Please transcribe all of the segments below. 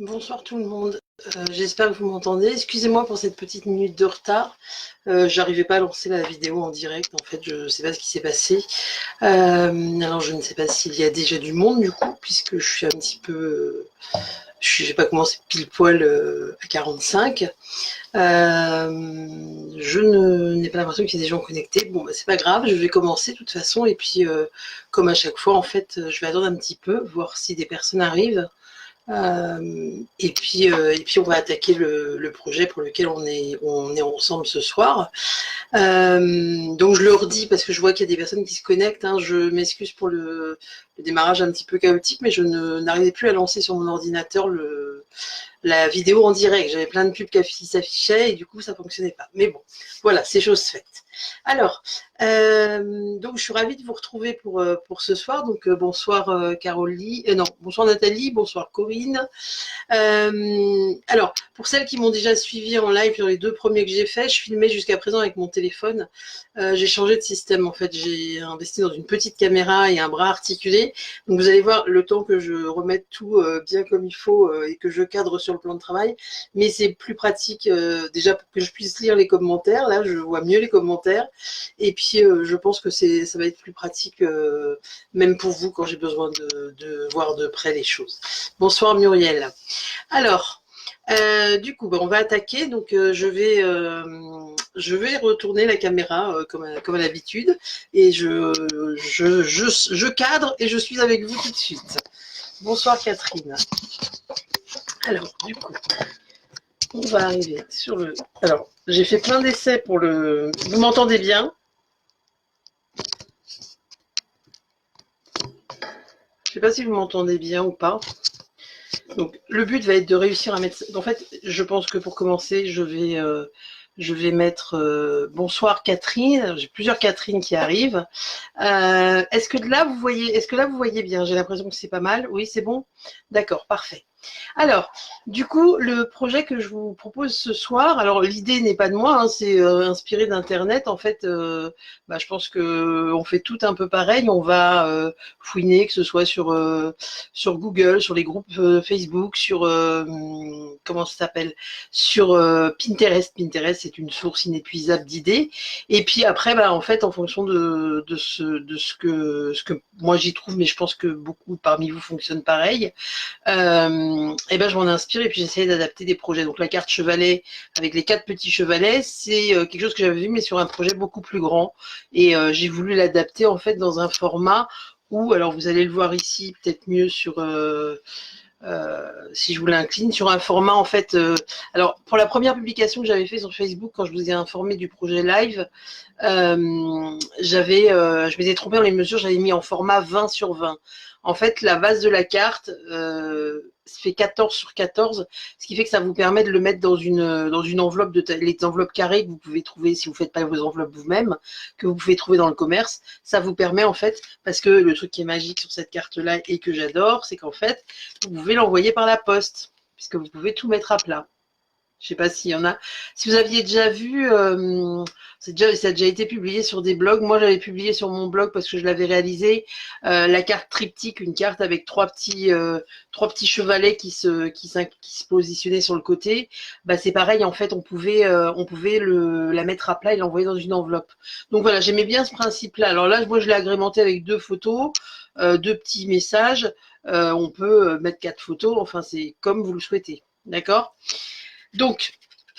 Bonsoir tout le monde, j'espère que vous m'entendez. Excusez-moi pour cette petite minute de retard, j'arrivais pas à lancer la vidéo en direct, en fait je sais pas ce qui s'est passé. Alors je ne sais pas s'il y a déjà du monde du coup, puisque je suis un petit peu... j'ai pas commencé pile poil à 45. Je n'ai pas l'impression qu'il y ait des gens connectés. Bon bah c'est pas grave, je vais commencer de toute façon, et puis comme à chaque fois en fait, je vais attendre un petit peu, voir si des personnes arrivent. Et puis on va attaquer le projet pour lequel on est ensemble ce soir. Donc je le redis parce que je vois qu'il y a des personnes qui se connectent, hein. Je m'excuse pour le démarrage un petit peu chaotique, mais je n'arrivais plus à lancer sur mon ordinateur la vidéo en direct. J'avais plein de pubs qui s'affichaient et du coup ça fonctionnait pas. Mais bon, voilà, c'est chose faite. Alors, donc je suis ravie de vous retrouver pour ce soir. Donc bonsoir Caroline, non, bonsoir Nathalie, bonsoir Corinne. Alors, pour celles qui m'ont déjà suivi en live sur les 2 premiers que j'ai fait, je filmais jusqu'à présent avec mon téléphone. J'ai changé de système en fait, j'ai investi dans une petite caméra et un bras articulé. Donc vous allez voir le temps que je remette tout bien comme il faut et que je cadre sur le plan de travail. Mais c'est plus pratique déjà pour que je puisse lire les commentaires. Là, je vois mieux les commentaires. Et puis je pense que ça va être plus pratique même pour vous quand j'ai besoin de voir de près les choses. Bonsoir Muriel. Alors, du coup, on va attaquer. Donc, je vais retourner la caméra comme à l'habitude. Et je cadre et je suis avec vous tout de suite. Bonsoir Catherine. Alors, du coup, on va arriver sur le... Alors, j'ai fait plein d'essais pour le... Vous m'entendez bien? Je ne sais pas si vous m'entendez bien ou pas. Donc, le but va être de réussir à mettre... En fait, je pense que pour commencer, je vais mettre bonsoir Catherine. J'ai plusieurs Catherine qui arrivent. Est-ce que là vous voyez bien? J'ai l'impression que c'est pas mal. Oui, c'est bon? D'accord, parfait. Alors, du coup, le projet que je vous propose ce soir, alors l'idée n'est pas de moi, hein, c'est inspiré d'Internet. En fait, je pense que on fait tout un peu pareil. On va fouiner, que ce soit sur Google, sur les groupes Facebook, sur comment ça s'appelle, sur Pinterest. Pinterest, c'est une source inépuisable d'idées. Et puis après, en fait, en fonction de ce que moi j'y trouve, mais je pense que beaucoup parmi vous fonctionnent pareil. Et je m'en inspire et puis j'essaie d'adapter des projets. Donc la carte chevalet avec les 4 petits chevalets, c'est quelque chose que j'avais vu mais sur un projet beaucoup plus grand. Et j'ai voulu l'adapter en fait dans un format où, alors vous allez le voir ici, peut-être mieux sur... si je vous l'incline, sur un format en fait... alors pour la première publication que j'avais fait sur Facebook, quand je vous ai informé du projet live, je m'étais trompée dans les mesures, j'avais mis en format 20/20. En fait, la base de la carte fait 14/14, ce qui fait que ça vous permet de le mettre dans une enveloppe, les enveloppes carrées que vous pouvez trouver si vous ne faites pas vos enveloppes vous-même, que vous pouvez trouver dans le commerce. Ça vous permet en fait, parce que le truc qui est magique sur cette carte-là et que j'adore, c'est qu'en fait, vous pouvez l'envoyer par la poste, puisque vous pouvez tout mettre à plat. Je ne sais pas s'il y en a. Si vous aviez déjà vu, ça a déjà été publié sur des blogs. Moi, j'avais publié sur mon blog parce que je l'avais réalisé. La carte triptyque, une carte avec trois petits chevalets qui se positionnaient sur le côté. C'est pareil, en fait, on pouvait la mettre à plat et l'envoyer dans une enveloppe. Donc voilà, j'aimais bien ce principe-là. Alors là, moi, je l'ai agrémenté avec 2 photos, 2 petits messages. On peut mettre 4 photos. Enfin, c'est comme vous le souhaitez. D'accord ? Donc,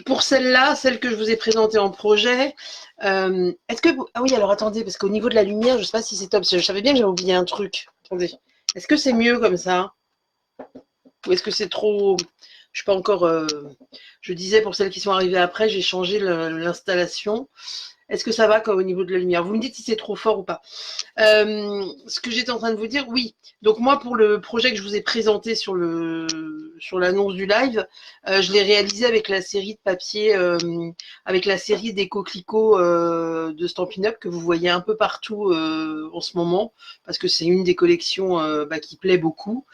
pour celle-là, celle que je vous ai présentée en projet, est-ce que vous... Ah oui, alors attendez, parce qu'au niveau de la lumière, je ne sais pas si c'est top. Je savais bien que j'avais oublié un truc. Attendez. Est-ce que c'est mieux comme ça? Ou est-ce que c'est trop... Je suis pas encore... Je disais, pour celles qui sont arrivées après, j'ai changé l'installation. Est-ce que ça va au niveau de la lumière? Vous me dites si c'est trop fort ou pas. Ce que j'étais en train de vous dire, oui. Donc moi, pour le projet que je vous ai présenté sur l'annonce du live, je l'ai réalisé avec la série de papier, avec la série des coquelicots de Stampin' Up que vous voyez un peu partout en ce moment, parce que c'est une des collections qui plaît beaucoup.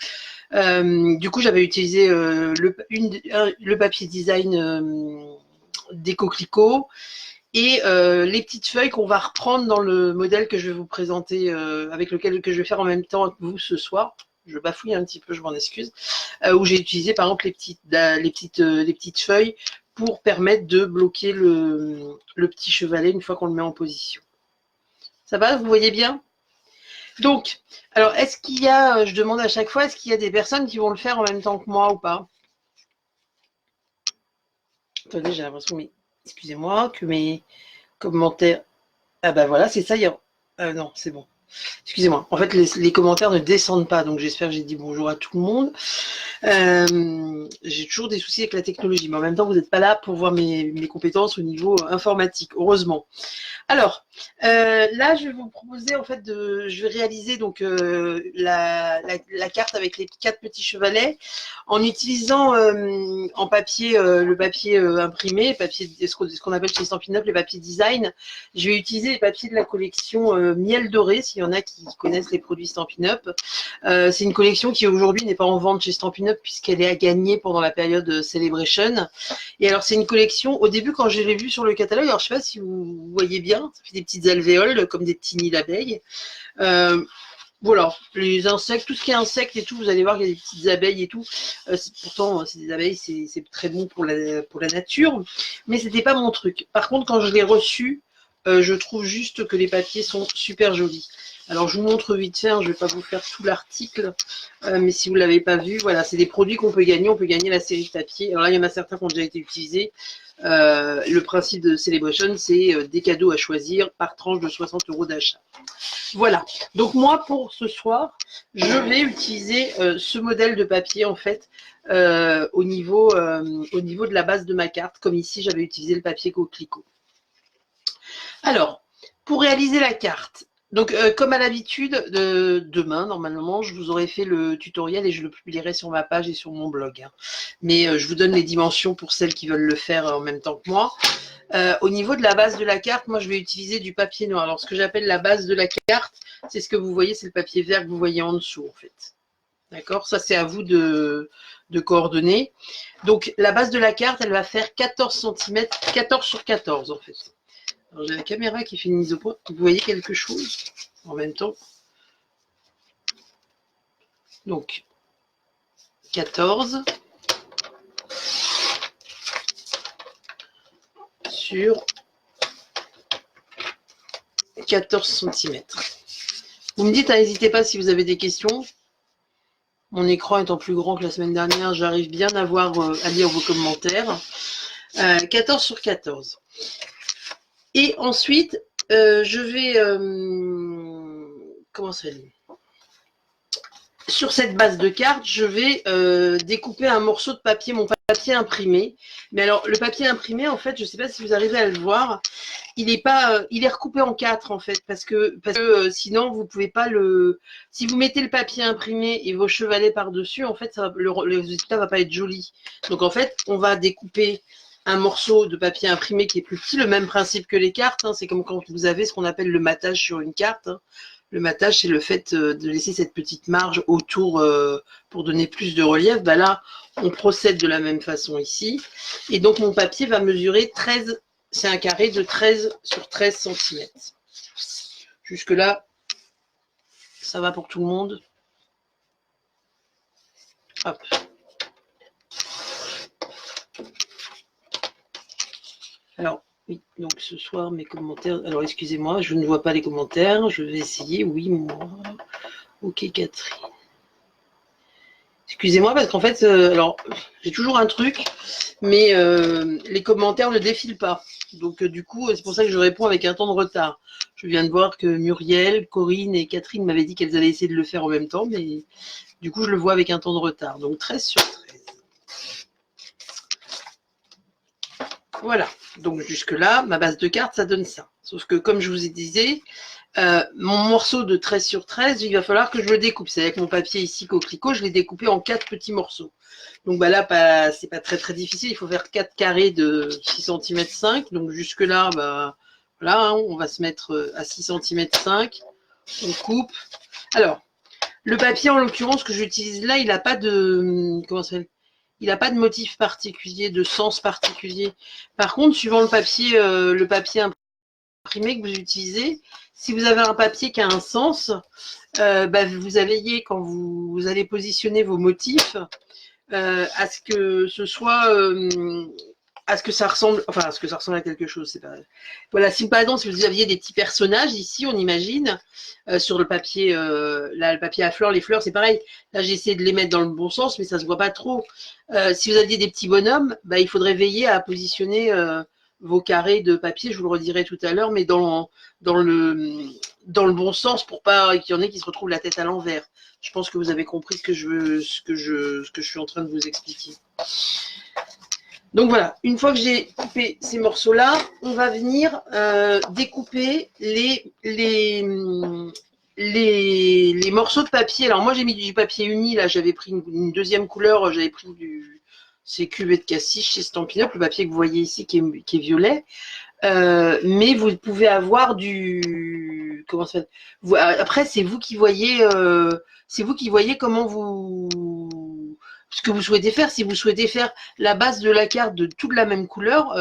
Du coup, j'avais utilisé le papier design des coquelicots et les petites feuilles qu'on va reprendre dans le modèle que je vais vous présenter, avec lequel que je vais faire en même temps que vous ce soir. je bafouille un petit peu, je m'en excuse, où j'ai utilisé par exemple les petites feuilles pour permettre de bloquer le petit chevalet une fois qu'on le met en position. Ça va, vous voyez bien? Donc, alors, est-ce qu'il y a, je demande à chaque fois, est-ce qu'il y a des personnes qui vont le faire en même temps que moi ou pas? Attendez, j'ai l'impression, mais excusez-moi, que mes commentaires... Ah ben voilà, c'est ça, non, c'est bon. Excusez-moi. En fait, les commentaires ne descendent pas, donc j'espère que j'ai dit bonjour à tout le monde. J'ai toujours des soucis avec la technologie, mais en même temps, vous n'êtes pas là pour voir mes compétences au niveau informatique, heureusement. Alors, là, je vais vous proposer, en fait, je vais réaliser donc la carte avec les 4 petits chevalets en utilisant en papier, le papier imprimé, ce qu'on appelle chez Stampin' Up les papiers design. Je vais utiliser les papiers de la collection Miel Doré, s'il y en a qui connaissent les produits Stampin' Up. C'est une collection qui aujourd'hui n'est pas en vente chez Stampin' Up puisqu'elle est à gagner pendant la période Celebration. Et alors, c'est une collection, au début, quand je l'ai vue sur le catalogue, alors je ne sais pas si vous voyez bien, ça fait des petites alvéoles, comme des petits nids d'abeilles. Voilà, les insectes, tout ce qui est insectes et tout, vous allez voir qu'il y a des petites abeilles et tout. Pourtant, c'est des abeilles, c'est très bon pour la nature, mais c'était pas mon truc. Par contre, quand je l'ai reçu, je trouve juste que les papiers sont super jolis. Alors, je vous montre vite fait, je ne vais pas vous faire tout l'article, mais si vous ne l'avez pas vu, voilà, c'est des produits qu'on peut gagner. On peut gagner la série de papier. Alors là, il y en a certains qui ont déjà été utilisés. Le principe de Celebration, c'est des cadeaux à choisir par tranche de 60 € d'achat. Voilà. Donc moi, pour ce soir, je vais utiliser ce modèle de papier, en fait, au niveau de la base de ma carte. Comme ici, j'avais utilisé le papier coquelicot. Alors, pour réaliser la carte, donc comme à l'habitude, demain, normalement, je vous aurai fait le tutoriel et je le publierai sur ma page et sur mon blog. Hein. Mais je vous donne les dimensions pour celles qui veulent le faire en même temps que moi. Au niveau de la base de la carte, moi, je vais utiliser du papier noir. Alors, ce que j'appelle la base de la carte, c'est ce que vous voyez, c'est le papier vert que vous voyez en dessous, en fait. D'accord? Ça, c'est à vous de coordonner. Donc, la base de la carte, elle va faire 14 cm, 14 sur 14, en fait. Alors, j'ai la caméra qui fait une mise au point. Vous voyez quelque chose en même temps. Donc, 14 sur 14 cm. Vous me dites, n'hésitez pas si vous avez des questions. Mon écran étant plus grand que la semaine dernière, j'arrive bien à lire vos commentaires. 14 sur 14. Et ensuite, je vais... comment ça dit ? Sur cette base de carte, je vais découper un morceau de papier, mon papier imprimé. Mais alors, le papier imprimé, en fait, je ne sais pas si vous arrivez à le voir, il est recoupé en 4, en fait, parce que sinon, vous ne pouvez pas le... Si vous mettez le papier imprimé et vos chevalets par-dessus, en fait, le résultat ne va pas être joli. Donc, en fait, on va découper un morceau de papier imprimé qui est plus petit, le même principe que les cartes. Hein, c'est comme quand vous avez ce qu'on appelle le matage sur une carte. Hein. Le matage, c'est le fait de laisser cette petite marge autour pour donner plus de relief. Ben là, on procède de la même façon ici. Et donc, mon papier va mesurer 13, c'est un carré de 13 sur 13 cm. Jusque-là, ça va pour tout le monde. Hop. Alors, oui, donc ce soir, mes commentaires... Alors, excusez-moi, je ne vois pas les commentaires. Je vais essayer. Oui, moi. Ok, Catherine. Excusez-moi, parce qu'en fait, alors, j'ai toujours un truc, mais les commentaires ne défilent pas. Donc, du coup, c'est pour ça que je réponds avec un temps de retard. Je viens de voir que Muriel, Corinne et Catherine m'avaient dit qu'elles allaient essayer de le faire en même temps, mais du coup, je le vois avec un temps de retard. Donc, 13 sur 13. Voilà, donc jusque-là, ma base de cartes, ça donne ça. Sauf que, comme je vous ai dit, mon morceau de 13 sur 13, il va falloir que je le découpe. C'est avec mon papier ici, coquelicot, je l'ai découpé en 4 petits morceaux. Donc bah là, c'est pas très difficile, il faut faire 4 carrés de 6 cm 5. Donc jusque-là, bah, voilà, hein, on va se mettre à 6 cm 5. On coupe. Alors, le papier, en l'occurrence, que j'utilise là, il n'a pas de... Comment ça s'appelle ? Il n'a pas de motif particulier, de sens particulier. Par contre, suivant le papier imprimez, que vous utilisez, si vous avez un papier qui a un sens, vous veillez quand vous allez positionner vos motifs à ce que ce soit à ce que ça ressemble, enfin à ce que ça ressemble à quelque chose. C'est pas... Voilà, si par exemple si vous aviez des petits personnages ici, on imagine sur le papier, là le papier à fleurs, les fleurs, c'est pareil. Là j'ai essayé de les mettre dans le bon sens, mais ça se voit pas trop. Si vous aviez des petits bonhommes, il faudrait veiller à positionner vos carrés de papier. Je vous le redirai tout à l'heure, mais dans le bon sens pour pas qu'il y en ait qui se retrouvent la tête à l'envers. Je pense que vous avez compris ce que je suis en train de vous expliquer. Donc voilà, une fois que j'ai coupé ces morceaux-là, on va venir découper les morceaux de papier. Alors moi j'ai mis du papier uni, là j'avais pris une deuxième couleur, j'avais pris c'est cuvée de cassis chez Stampin' Up, le papier que vous voyez ici qui est violet. Mais vous pouvez avoir du... Comment ça fait ? Après c'est vous qui voyez comment ce que vous souhaitez faire. Si vous souhaitez faire la base de la carte de toute la même couleur,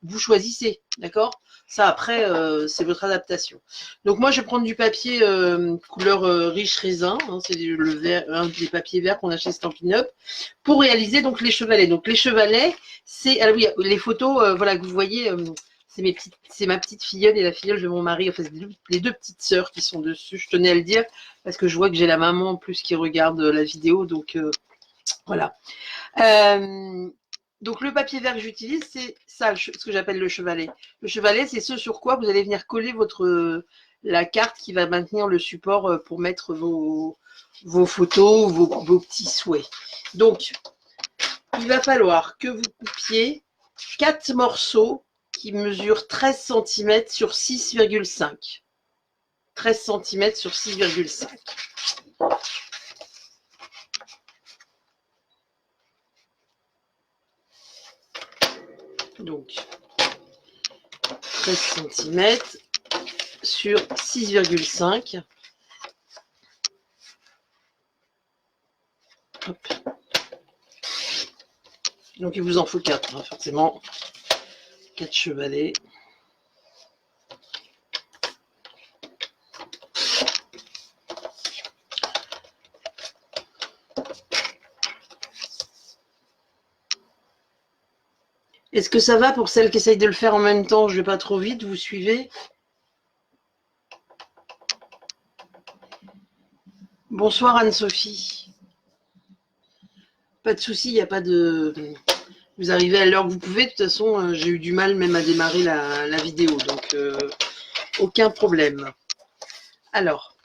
vous choisissez, d'accord ? Ça, après, c'est votre adaptation. Donc moi, je vais prendre du papier couleur riche raisin. Hein, c'est le vert, un des papiers verts qu'on a chez Stampin' Up pour réaliser donc les chevalets. Donc les chevalets, c'est... Alors oui, les photos voilà, que vous voyez... c'est ma petite filleule et la filleule de mon mari. Enfin, c'est les deux petites sœurs qui sont dessus. Je tenais à le dire parce que je vois que j'ai la maman en plus qui regarde la vidéo. Donc... voilà. Donc le papier vert que j'utilise, c'est ça, ce que j'appelle le chevalet. Le chevalet, c'est ce sur quoi vous allez venir coller la carte qui va maintenir le support pour mettre vos photos, vos petits souhaits. Donc, il va falloir que vous coupiez 4 morceaux qui mesurent 13 cm sur 6,5. 13 cm sur 6,5. Donc, 13 cm sur 6,5. Donc, il vous en faut 4, hein, forcément. 4 chevalets. Est-ce que ça va pour celles qui essayent de le faire en même temps? Je ne vais pas trop vite, vous suivez? Bonsoir Anne-Sophie. Pas de souci, il n'y a pas de... Vous arrivez à l'heure que vous pouvez. De toute façon, j'ai eu du mal même à démarrer la vidéo, donc aucun problème. Alors,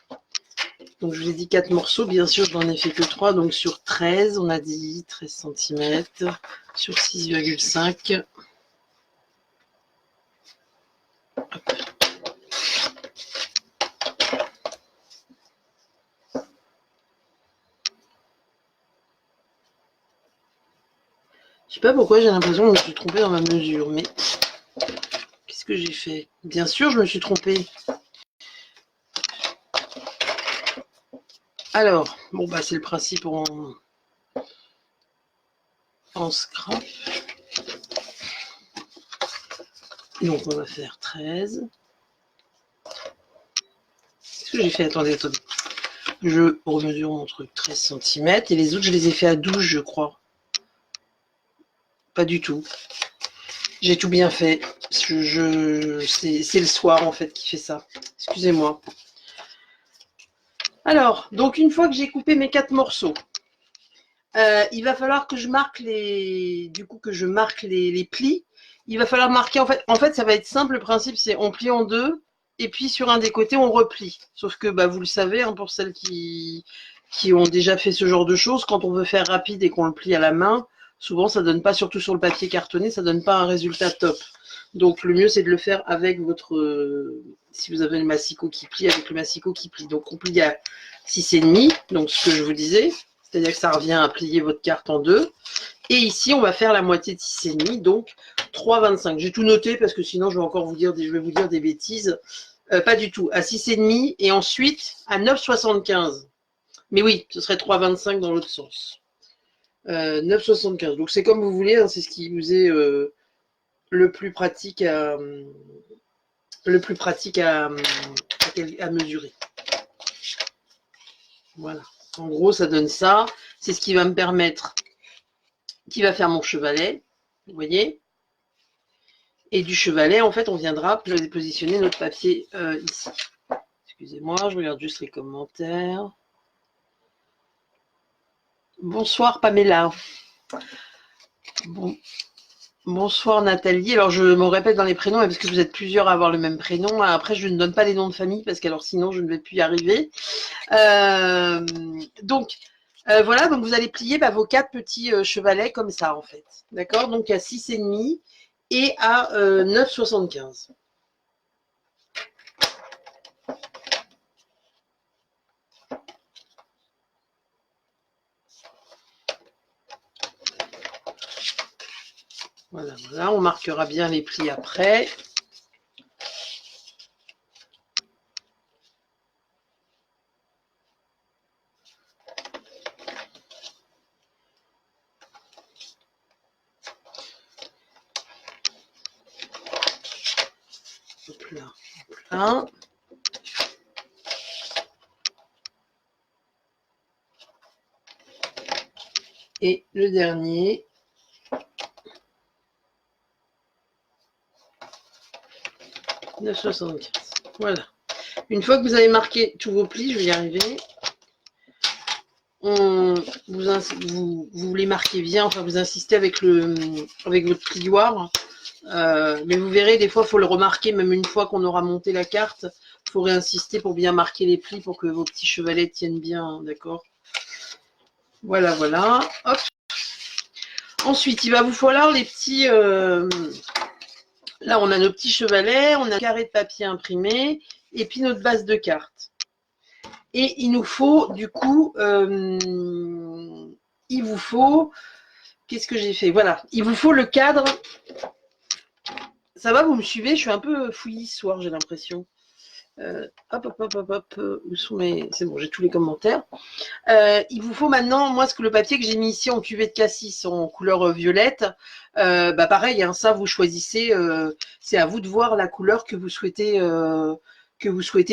donc je vous ai dit 4 morceaux. Bien sûr, je n'en ai fait que 3, donc sur 13, on a dit 13 cm sur 6,5. Je sais pas pourquoi j'ai l'impression que je me suis trompée dans ma mesure, mais qu'est-ce que j'ai fait? Bien sûr, je me suis trompée. Alors, bon bah c'est le principe en scrap. Donc on va faire 13. Qu'est-ce que j'ai fait? Attendez. Je remesure mon truc 13 cm et les autres je les ai fait à 12 je crois. Pas du tout. J'ai tout bien fait. C'est le soir en fait qui fait ça. Excusez-moi. Alors, donc une fois que j'ai coupé mes 4 morceaux, il va falloir que je marque les plis. Il va falloir marquer, en fait, ça va être simple. Le principe, c'est on plie en deux et puis sur un des côtés, on replie. Sauf que, vous le savez, hein, pour celles qui ont déjà fait ce genre de choses, quand on veut faire rapide et qu'on le plie à la main, souvent, ça donne pas, surtout sur le papier cartonné, ça donne pas un résultat top. Donc, le mieux, c'est de le faire avec si vous avez le massicot qui plie, avec le massicot qui plie. Donc, on plie à 6,5, donc ce que je vous disais. C'est-à-dire que ça revient à plier votre carte en deux. Et ici, on va faire la moitié de 6,5, donc 3,25. J'ai tout noté parce que sinon, je vais vous dire des bêtises. Pas du tout. À 6,5 et ensuite à 9,75. Mais oui, ce serait 3,25 dans l'autre sens. 9,75. Donc, c'est comme vous voulez. Hein, c'est ce qui vous est le plus pratique le plus pratique à mesurer. Voilà. En gros, ça donne ça. C'est ce qui va me permettre, qui va faire mon chevalet. Vous voyez? Et du chevalet, en fait, on viendra positionner notre papier ici. Excusez-moi, je regarde juste les commentaires. Bonsoir Pamela. Bonsoir Nathalie. Alors je me répète dans les prénoms parce que vous êtes plusieurs à avoir le même prénom. Après je ne donne pas les noms de famille parce que alors sinon je ne vais plus y arriver. Donc voilà, donc vous allez plier vos 4 petits chevalets comme ça en fait. D'accord? Donc à 6,5 et à 9,75. Voilà, voilà, on marquera bien les plis après. Hop là, hop là. Et le dernier. « 9,75. Voilà. Une fois que vous avez marqué tous vos plis, je vais y arriver. Vous les marquez bien, enfin vous insistez avec votre plioir. Mais vous verrez, des fois, il faut le remarquer, même une fois qu'on aura monté la carte, il faut réinsister pour bien marquer les plis pour que vos petits chevalets tiennent bien, d'accord? Voilà, voilà. Hop. Ensuite, il va vous falloir les petits... là, on a nos petits chevalets, on a un carré de papier imprimé, et puis notre base de carte. Et il nous faut, du coup, il vous faut... Qu'est-ce que j'ai fait? Voilà, il vous faut le cadre. Ça va, vous me suivez? Je suis un peu fouillis ce soir, j'ai l'impression. Hop, hop, hop, hop, hop. Où sont mes... C'est bon, j'ai tous les commentaires. Il vous faut maintenant, moi, le papier que j'ai mis ici en cuvée de cassis en couleur violette, pareil, hein, ça, vous choisissez. C'est à vous de voir la couleur que vous souhaitez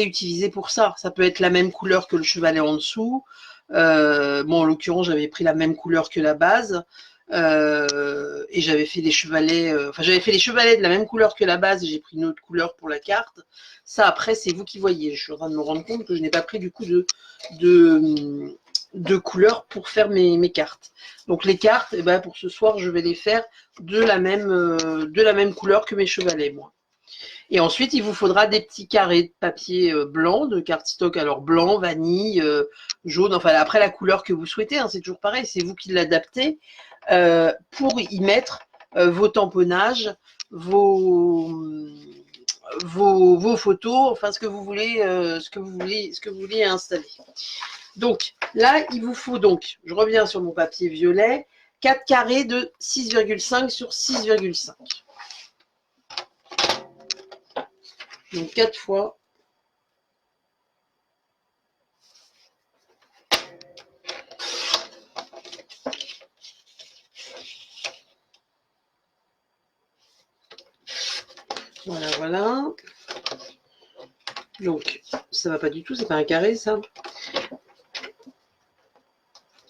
utiliser pour ça. Ça peut être la même couleur que le chevalet en dessous. Bon, en l'occurrence, j'avais pris la même couleur que la base. Et j'avais fait les chevalets, j'avais fait les chevalets de la même couleur que la base et j'ai pris une autre couleur pour la carte. Ça, après, c'est vous qui voyez. Je suis en train de me rendre compte que je n'ai pas pris du coup de couleurs pour faire mes cartes. Donc les cartes, pour ce soir, je vais les faire de la même couleur que mes chevalets, moi. Et ensuite, il vous faudra des petits carrés de papier blanc, de cardstock, alors blanc, vanille, jaune, enfin après la couleur que vous souhaitez, hein, c'est toujours pareil, c'est vous qui l'adaptez, pour y mettre vos tamponnages, vos photos, enfin ce que vous voulez, installer. Donc là, il vous faut donc, je reviens sur mon papier violet, 4 carrés de 6,5 sur 6,5. Donc 4 fois. Voilà, voilà. Donc, ça va pas du tout, c'est pas un carré, ça.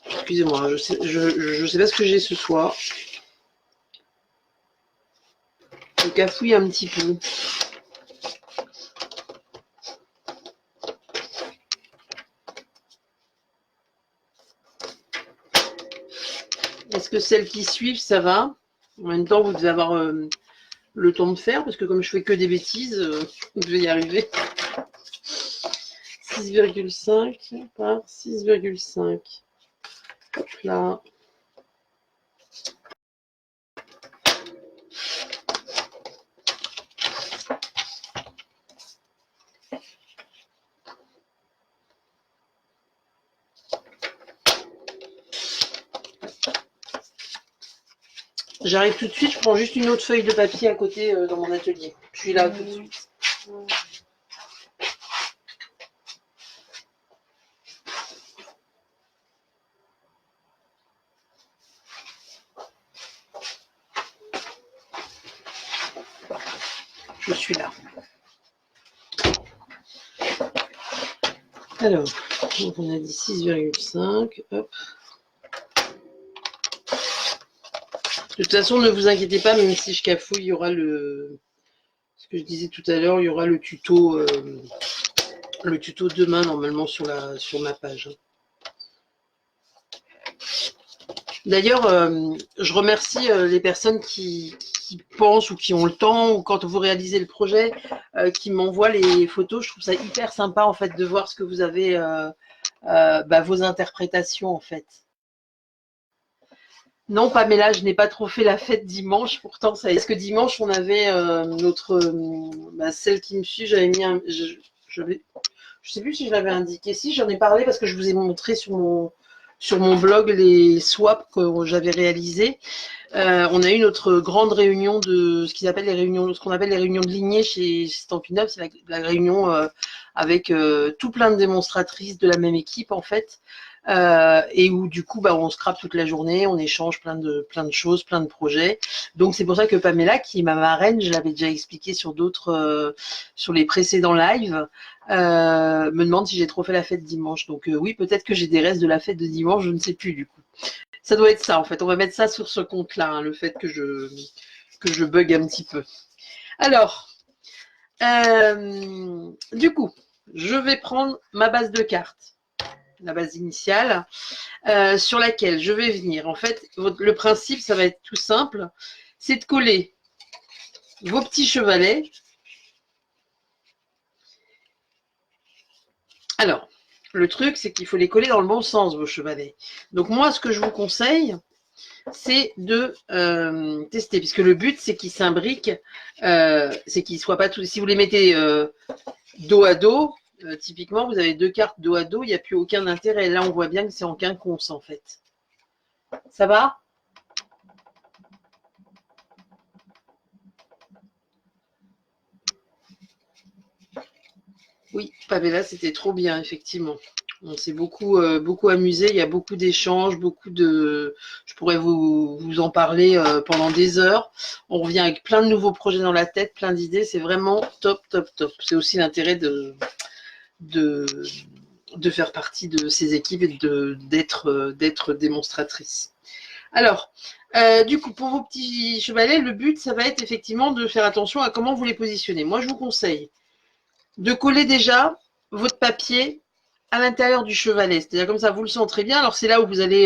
Excusez-moi, je sais pas ce que j'ai ce soir. Je cafouille un petit peu. Est-ce que celles qui suivent, ça va? En même temps, vous devez avoir le temps de faire, parce que comme je fais que des bêtises, je vais y arriver. 6,5 par 6,5. Hop là. J'arrive tout de suite, je prends juste une autre feuille de papier à côté dans mon atelier. Je suis là tout de suite. Je suis là. Alors, donc on a dit 6,5. Hop. De toute façon, ne vous inquiétez pas, même si je cafouille, il y aura ce que je disais tout à l'heure, il y aura le tuto demain, normalement, sur ma page. D'ailleurs, je remercie les personnes qui pensent ou qui ont le temps, ou quand vous réalisez le projet, qui m'envoient les photos. Je trouve ça hyper sympa, en fait, de voir ce que vous avez, vos interprétations, en fait. Non, Pamela, je n'ai pas trop fait la fête dimanche. Pourtant, ça est-ce que dimanche, on avait celle qui me suit, j'avais mis je sais plus si je l'avais indiqué. Si, j'en ai parlé parce que je vous ai montré sur mon blog les swaps que j'avais réalisés. On a eu notre grande réunion de ce qu'on appelle les réunions de lignée chez Stampin' Up. C'est la réunion avec tout plein de démonstratrices de la même équipe, en fait. Et où du coup on scrape toute la journée, on échange plein de choses, plein de projets. Donc c'est pour ça que Pamela, qui est ma marraine, je l'avais déjà expliqué sur sur les précédents lives, me demande si j'ai trop fait la fête dimanche. Donc oui, peut-être que j'ai des restes de la fête de dimanche, je ne sais plus du coup. Ça doit être ça, en fait. On va mettre ça sur ce compte-là, hein, le fait que je bug un petit peu. Alors, du coup, je vais prendre ma base de cartes, la base initiale, sur laquelle je vais venir. En fait, le principe, ça va être tout simple, c'est de coller vos petits chevalets. Alors, le truc, c'est qu'il faut les coller dans le bon sens, vos chevalets. Donc moi, ce que je vous conseille, c'est de tester, puisque le but, c'est qu'ils s'imbriquent, c'est qu'ils ne soient pas tous... Si vous les mettez dos à dos, typiquement, vous avez deux cartes dos à dos, il n'y a plus aucun intérêt. Là, on voit bien que c'est en quinconce, en fait. Ça va ? Oui, Pamela, c'était trop bien, effectivement. On s'est beaucoup amusé. Il y a beaucoup d'échanges, je pourrais vous en parler pendant des heures. On revient avec plein de nouveaux projets dans la tête, plein d'idées. C'est vraiment top, top, top. C'est aussi l'intérêt de faire partie de ces équipes et d'être démonstratrice. Alors, du coup, pour vos petits chevalets, le but, ça va être effectivement de faire attention à comment vous les positionnez. Moi, je vous conseille de coller déjà votre papier à l'intérieur du chevalet. C'est-à-dire comme ça, vous le centrez bien. Alors, c'est là où vous allez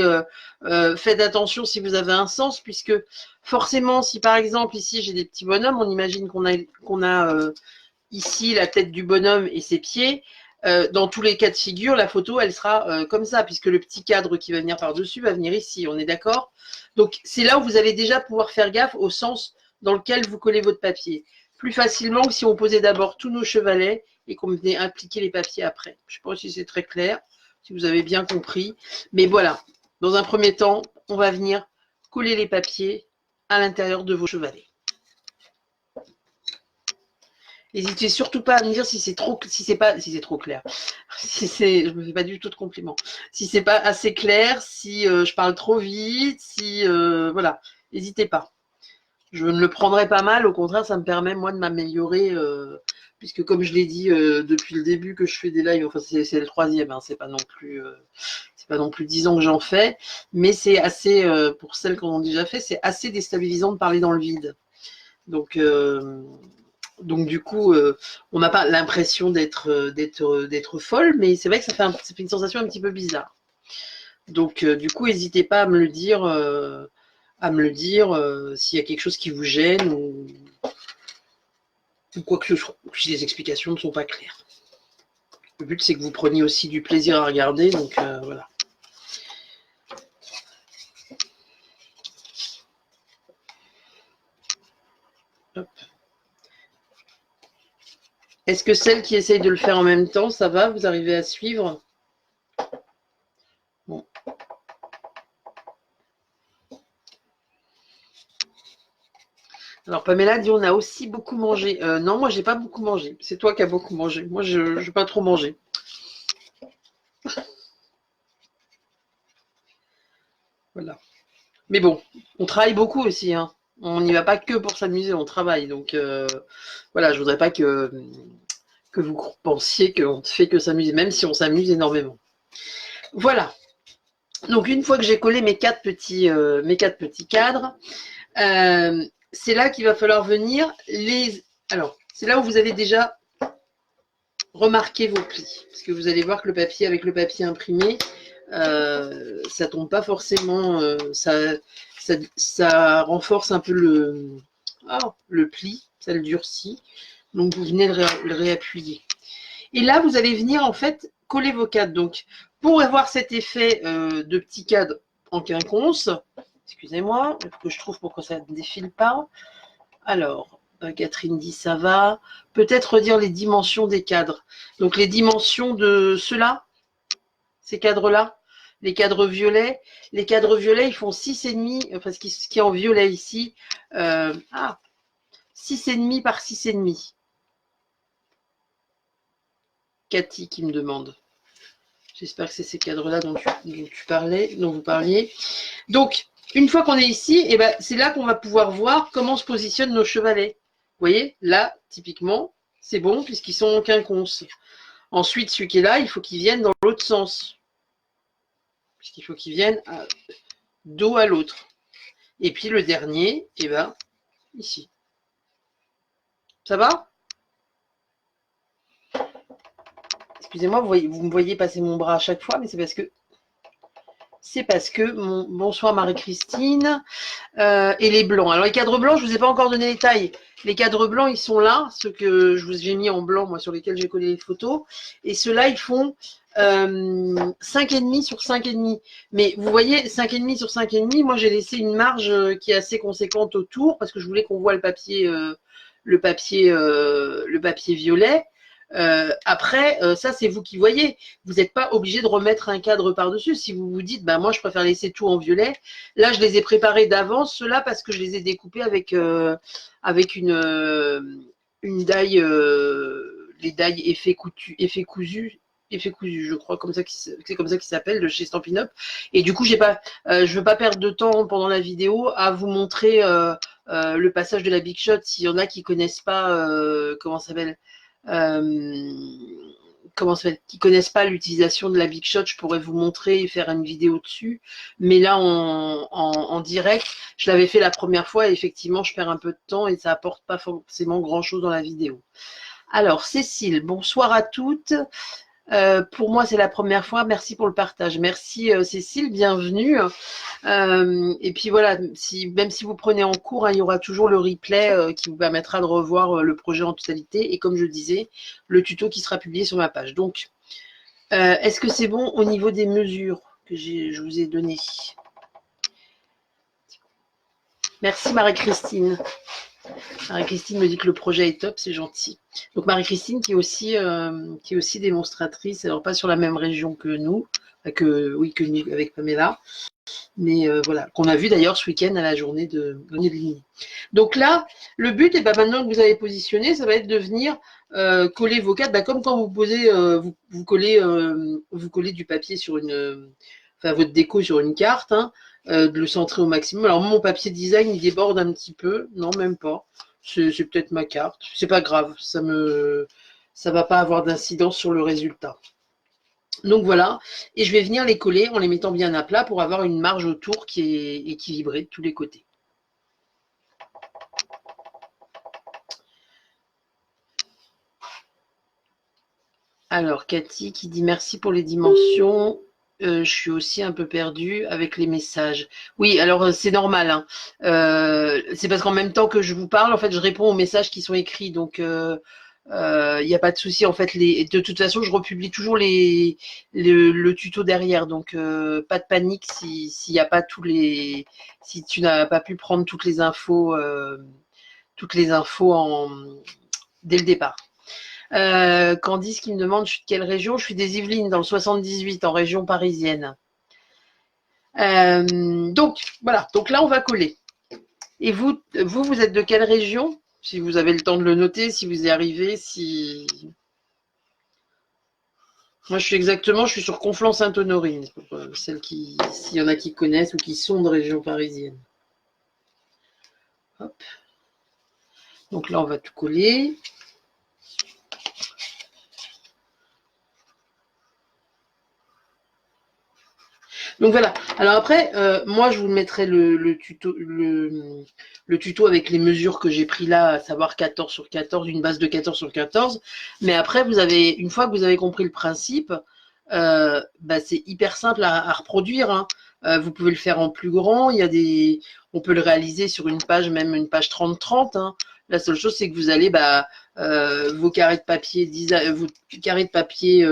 faites attention si vous avez un sens, puisque forcément, si par exemple, ici, j'ai des petits bonhommes, on imagine qu'on a ici la tête du bonhomme et ses pieds. Dans tous les cas de figure, la photo, elle sera comme ça, puisque le petit cadre qui va venir par-dessus va venir ici. On est d'accord? Donc, c'est là où vous allez déjà pouvoir faire gaffe au sens dans lequel vous collez votre papier. Plus facilement que si on posait d'abord tous nos chevalets et qu'on venait impliquer les papiers après. Je ne sais pas si c'est très clair, si vous avez bien compris. Mais voilà, dans un premier temps, on va venir coller les papiers à l'intérieur de vos chevalets. N'hésitez surtout pas à me dire si c'est trop clair, je me fais pas du tout de compliments, si c'est pas assez clair, si je parle trop vite, si voilà, n'hésitez pas. Je ne le prendrai pas mal, au contraire, ça me permet moi de m'améliorer, puisque comme je l'ai dit depuis le début que je fais des lives, enfin c'est le troisième, hein, c'est pas non plus 10 ans que j'en fais, mais c'est assez, pour celles qui en ont déjà fait, c'est assez déstabilisant de parler dans le vide. Donc du coup, on n'a pas l'impression d'être folle, mais c'est vrai que ça fait une sensation un petit peu bizarre. Donc, du coup, n'hésitez pas à me le dire, s'il y a quelque chose qui vous gêne ou quoi que ce soit, si les explications ne sont pas claires. Le but, c'est que vous preniez aussi du plaisir à regarder, donc voilà. Hop. Est-ce que celles qui essayent de le faire en même temps, ça va? Vous arrivez à suivre? Bon. Alors Pamela dit on a aussi beaucoup mangé. Non, moi j'ai pas beaucoup mangé. C'est toi qui as beaucoup mangé. Moi je n'ai pas trop mangé. Voilà. Mais bon, on travaille beaucoup aussi, hein. On n'y va pas que pour s'amuser, on travaille. Donc voilà, je voudrais pas que que vous pensiez qu'on ne fait que s'amuser, même si on s'amuse énormément. Voilà. Donc, une fois que j'ai collé mes quatre petits cadres, c'est là qu'il va falloir venir les... Alors, c'est là où vous allez déjà remarquer vos plis. Parce que vous allez voir que le papier, avec le papier imprimé, ça tombe pas forcément... ça renforce un peu le pli, ça le durcit. Donc, vous venez le réappuyer. Et là, vous allez venir, en fait, coller vos cadres. Donc, pour avoir cet effet de petit cadre en quinconce, excusez-moi, il faut que je trouve pourquoi ça ne défile pas. Alors, Catherine dit ça va. Peut-être redire les dimensions des cadres. Donc, les dimensions de ceux-là, ces cadres-là, les cadres violets. Les cadres violets, ils font 6,5, enfin, ce qui est en violet ici, 6,5 par 6,5. Cathy qui me demande. J'espère que c'est ces cadres-là dont vous parliez. Donc, une fois qu'on est ici, eh ben, c'est là qu'on va pouvoir voir comment se positionnent nos chevalets. Vous voyez, là, typiquement, c'est bon puisqu'ils sont en quinconce. Ensuite, celui qui est là, il faut qu'il vienne dans l'autre sens. Puisqu'il faut qu'il vienne dos à l'autre. Et puis le dernier, eh ben, ici. Ça va ? Excusez-moi, vous me voyez passer mon bras à chaque fois, mais c'est parce que bonsoir Marie-Christine et les blancs. Alors les cadres blancs, je ne vous ai pas encore donné les tailles. Les cadres blancs, ils sont là, ceux que je vous ai mis en blanc, moi, sur lesquels j'ai collé les photos. Et ceux-là, ils font 5,5 sur 5,5. Mais vous voyez, 5,5 sur 5,5, moi j'ai laissé une marge qui est assez conséquente autour parce que je voulais qu'on voit le papier violet. Après, ça c'est vous qui voyez. Vous n'êtes pas obligé de remettre un cadre par-dessus. Si vous vous dites, bah moi je préfère laisser tout en violet. Là, je les ai préparés d'avance, ceux-là, parce que je les ai découpés avec une daille, les dailles effet cousu, je crois, c'est comme ça qu'il s'appelle, de chez Stampin' Up. Et du coup, je veux pas perdre de temps pendant la vidéo à vous montrer le passage de la Big Shot. S'il y en a qui connaissent pas, qui connaissent pas l'utilisation de la Big Shot, je pourrais vous montrer et faire une vidéo dessus. Mais là, en direct, je l'avais fait la première fois et effectivement, je perds un peu de temps et ça apporte pas forcément grand-chose dans la vidéo. Alors, Cécile, bonsoir à toutes. Pour moi, c'est la première fois. Merci pour le partage. Merci Cécile, bienvenue. Et puis voilà, même si vous prenez en cours, hein, il y aura toujours le replay qui vous permettra de revoir le projet en totalité. Et comme je disais, le tuto qui sera publié sur ma page. Donc, est-ce que c'est bon au niveau des mesures que je vous ai données? Merci Marie-Christine. Marie-Christine me dit que le projet est top, c'est gentil. Donc Marie-Christine qui est aussi démonstratrice, alors pas sur la même région que nous, que nous avec Pamela, mais voilà, qu'on a vu d'ailleurs ce week-end à la journée de Ligny. Donc là, le but, maintenant que vous avez positionné, ça va être de venir coller vos cadres, comme quand vous posez, vous collez du papier sur votre déco sur une carte, hein, de le centrer au maximum. Alors mon papier design, il déborde un petit peu. Non, même pas. C'est peut-être ma carte. C'est pas grave. Ça va pas avoir d'incidence sur le résultat. Donc voilà. Et je vais venir les coller en les mettant bien à plat pour avoir une marge autour qui est équilibrée de tous les côtés. Alors, Cathy qui dit merci pour les dimensions. Je suis aussi un peu perdue avec les messages. Oui, alors c'est normal. Hein. C'est parce qu'en même temps que je vous parle, en fait, je réponds aux messages qui sont écrits. Donc, il n'y a pas de souci. En fait, de toute façon, je republie toujours le tuto derrière. Donc, pas de panique s'il n'y a pas si tu n'as pas pu prendre toutes les infos dès le départ. Candice qui me demande je suis de quelle région? Je suis des Yvelines dans le 78 en région parisienne. Donc voilà, donc là on va coller. Et vous êtes de quelle région? Si vous avez le temps de le noter, si vous y arrivez, Moi je suis sur Conflans-Sainte-Honorine, s'il y en a qui connaissent ou qui sont de région parisienne. Hop. Donc là on va tout coller. Donc voilà. Alors après, moi je vous mettrai le tuto avec les mesures que j'ai pris là, à savoir 14 sur 14, une base de 14 sur 14. Mais après, une fois que vous avez compris le principe, bah, c'est hyper simple à reproduire, hein. Vous pouvez le faire en plus grand. On peut le réaliser sur une page, même une page 30-30, hein. La seule chose, c'est que vous allez, vos carrés de papier, vos carrés de papier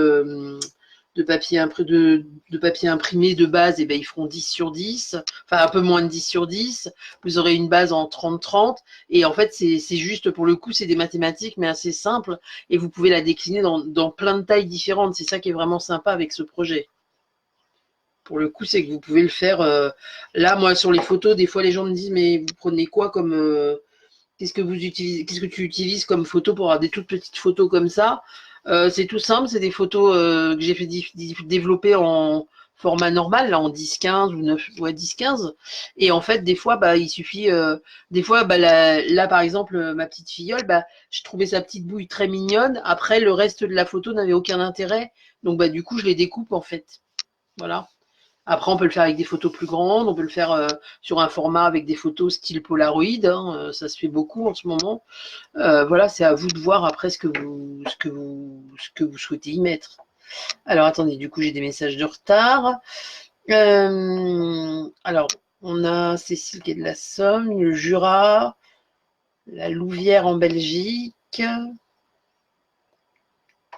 imprimé de base, et ben, ils feront 10 sur 10, enfin un peu moins de 10 sur 10. Vous aurez une base en 30-30. Et en fait, c'est juste, pour le coup, c'est des mathématiques, mais assez simples. Et vous pouvez la décliner dans plein de tailles différentes. C'est ça qui est vraiment sympa avec ce projet. Pour le coup, c'est que vous pouvez le faire. Là, moi, sur les photos, des fois, les gens me disent, mais vous prenez quoi comme... qu'est-ce que tu utilises comme photo pour avoir des toutes petites photos comme ça? C'est tout simple, c'est des photos que j'ai fait développer en format normal, là en 10-15 ou 9, ouais, 10-15. Et en fait, des fois, il suffit, des fois, là, par exemple, ma petite filleule, je trouvais sa petite bouille très mignonne. Après, le reste de la photo n'avait aucun intérêt. Donc, du coup, je les découpe, en fait. Voilà. Après, on peut le faire avec des photos plus grandes, on peut le faire sur un format avec des photos style Polaroid, hein, ça se fait beaucoup en ce moment. Voilà, c'est à vous de voir après ce que vous souhaitez y mettre. Alors, attendez, du coup, j'ai des messages de retard. Alors, on a Cécile qui est de la Somme, le Jura, la Louvière en Belgique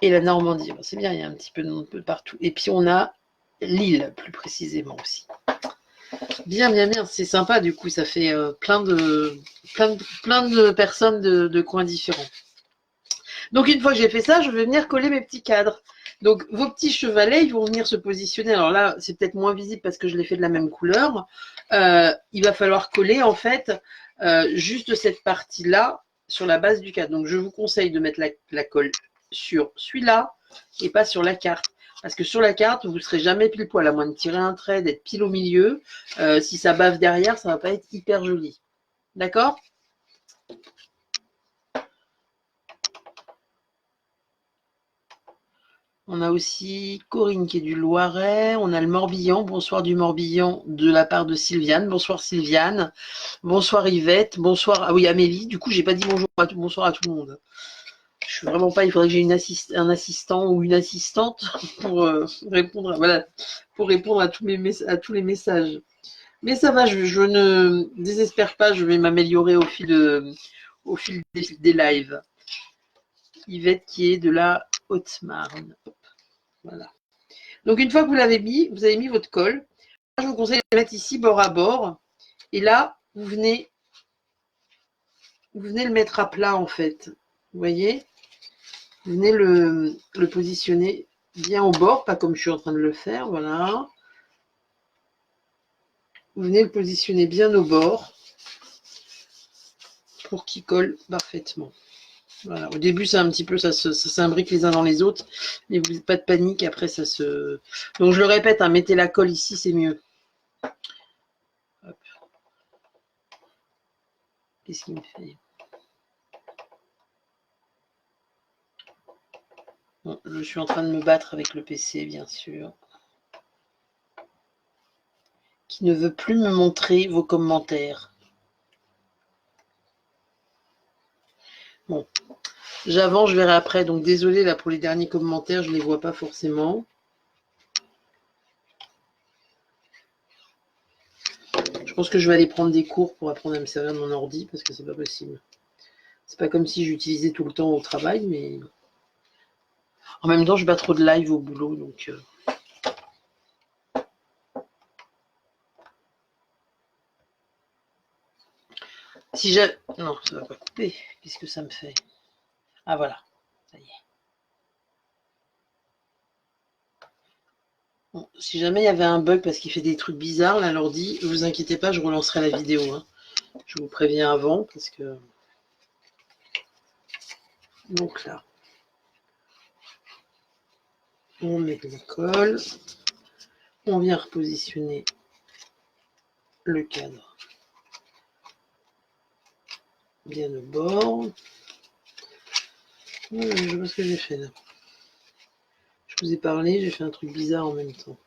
et la Normandie. Bon, c'est bien, il y a un petit peu de monde partout. Et puis, on a Lille, plus précisément aussi. Bien, bien, bien. C'est sympa, du coup, ça fait plein de personnes de coins différents. Donc, une fois que j'ai fait ça, je vais venir coller mes petits cadres. Donc, vos petits chevalets, ils vont venir se positionner. Alors là, c'est peut-être moins visible parce que je l'ai fait de la même couleur. Il va falloir coller, en fait, juste cette partie-là sur la base du cadre. Donc, je vous conseille de mettre la colle sur celui-là et pas sur la carte. Parce que sur la carte, vous ne serez jamais pile poil, à moins de tirer un trait, d'être pile au milieu. Si ça bave derrière, ça ne va pas être hyper joli. D'accord ? On a aussi Corinne qui est du Loiret. On a le Morbihan. Bonsoir du Morbihan de la part de Sylviane. Bonsoir Sylviane. Bonsoir Yvette. Bonsoir. Ah oui, Amélie. Du coup, j'ai pas dit bonsoir à tout le monde. Je suis vraiment pas. Il faudrait que j'ai un assistant ou une assistante pour répondre. Voilà, pour répondre à tous les messages. Mais ça va. Je ne désespère pas. Je vais m'améliorer au fil des lives. Yvette qui est de la Haute-Marne. Voilà. Donc, une fois que vous l'avez mis, vous avez mis votre colle. Je vous conseille de le mettre ici, bord à bord. Et là, vous venez le mettre à plat, en fait. Vous voyez ? Vous venez le positionner bien au bord, pas comme je suis en train de le faire. Voilà. Vous venez le positionner bien au bord pour qu'il colle parfaitement. Voilà. Au début, c'est un petit peu, ça s'imbrique les uns dans les autres. Mais vous n'avez pas de panique, après, ça se... Donc, je le répète, hein, mettez la colle ici, c'est mieux. Hop. Qu'est-ce qu'il me fait ? Bon, je suis en train de me battre avec le PC, bien sûr, qui ne veut plus me montrer vos commentaires. Bon, j'avance, je verrai après. Donc, désolé là pour les derniers commentaires, je ne les vois pas forcément. Je pense que je vais aller prendre des cours pour apprendre à me servir de mon ordi, parce que c'est pas possible. C'est pas comme si j'utilisais tout le temps au travail, mais en même temps, je bats trop de live au boulot, donc... Si j'ai... Non, ça va pas couper. Qu'est-ce que ça me fait? Ah, voilà. Ça y est. Bon, si jamais il y avait un bug parce qu'il fait des trucs bizarres, là, l'ordi, ne vous inquiétez pas, je relancerai la vidéo. Hein. Je vous préviens avant, parce que... Donc là, on met de la colle. On vient repositionner le cadre bien au bord. Je sais pas ce que j'ai fait là. Je vous ai parlé, j'ai fait un truc bizarre en même temps.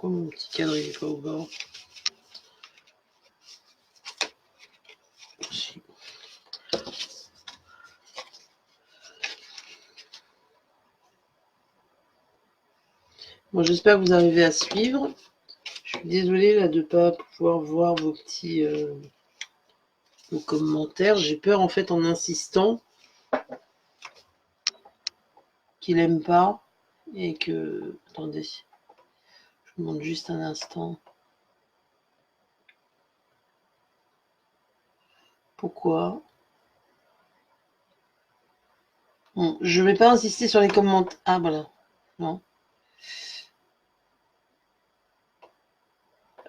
Pourquoi mon petit cadre il est pas au bord? Si. Bon, j'espère que vous arrivez à suivre. Je suis désolée là de ne pas pouvoir voir vos petits vos commentaires. J'ai peur en fait en insistant qu'il aime pas et que... Attendez, je vous demande juste un instant. Pourquoi? Bon, je vais pas insister sur les commentaires. Ah voilà, non.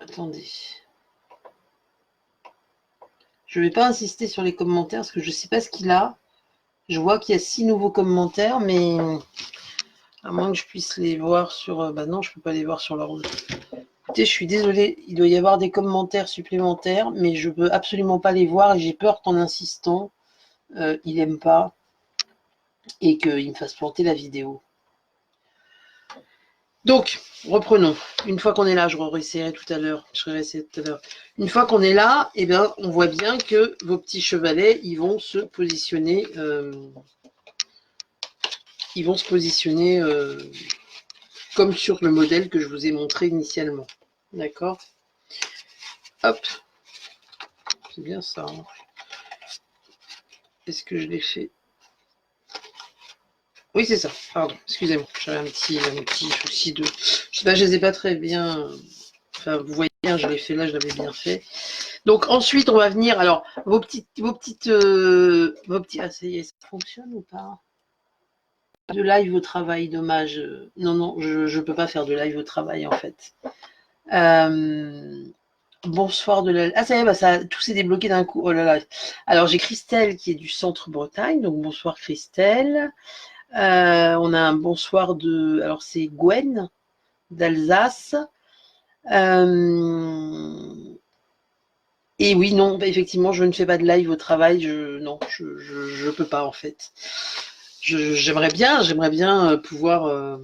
Attendez. Je vais pas insister sur les commentaires parce que je sais pas ce qu'il a. Je vois qu'il y a 6 nouveaux commentaires, mais à moins que je puisse les voir sur... Bah non, je peux pas les voir sur l'ordi. Écoutez, je suis désolée, il doit y avoir des commentaires supplémentaires, mais je peux absolument pas les voir et j'ai peur qu'en insistant, il aime pas et qu'il me fasse planter la vidéo. Donc, reprenons. Une fois qu'on est là, je réessayerai tout à l'heure. Une fois qu'on est là, eh bien, on voit bien que vos petits chevalets, ils vont se positionner. Comme sur le modèle que je vous ai montré initialement. D'accord? Hop. C'est bien ça. Hein. Est-ce que je l'ai fait? Oui, c'est ça. Pardon, excusez-moi. J'avais un petit souci de... Je sais pas, je les ai pas très bien... Enfin, vous voyez bien, je l'ai fait là, je l'avais bien fait. Donc ensuite, on va venir... Alors, vos petits... Ah, ça y est, ça fonctionne ou pas? De live au travail, dommage. Non, je peux pas faire de live au travail, en fait. Bonsoir de la... Ah, ça y est, bah, tout s'est débloqué d'un coup. Oh là là. Alors, j'ai Christelle qui est du centre Bretagne. Donc, bonsoir Christelle. On a un bonsoir de... Alors, c'est Gwen d'Alsace. Et oui, non, effectivement, je ne fais pas de live au travail. Non, je peux pas, en fait. J'aimerais bien pouvoir,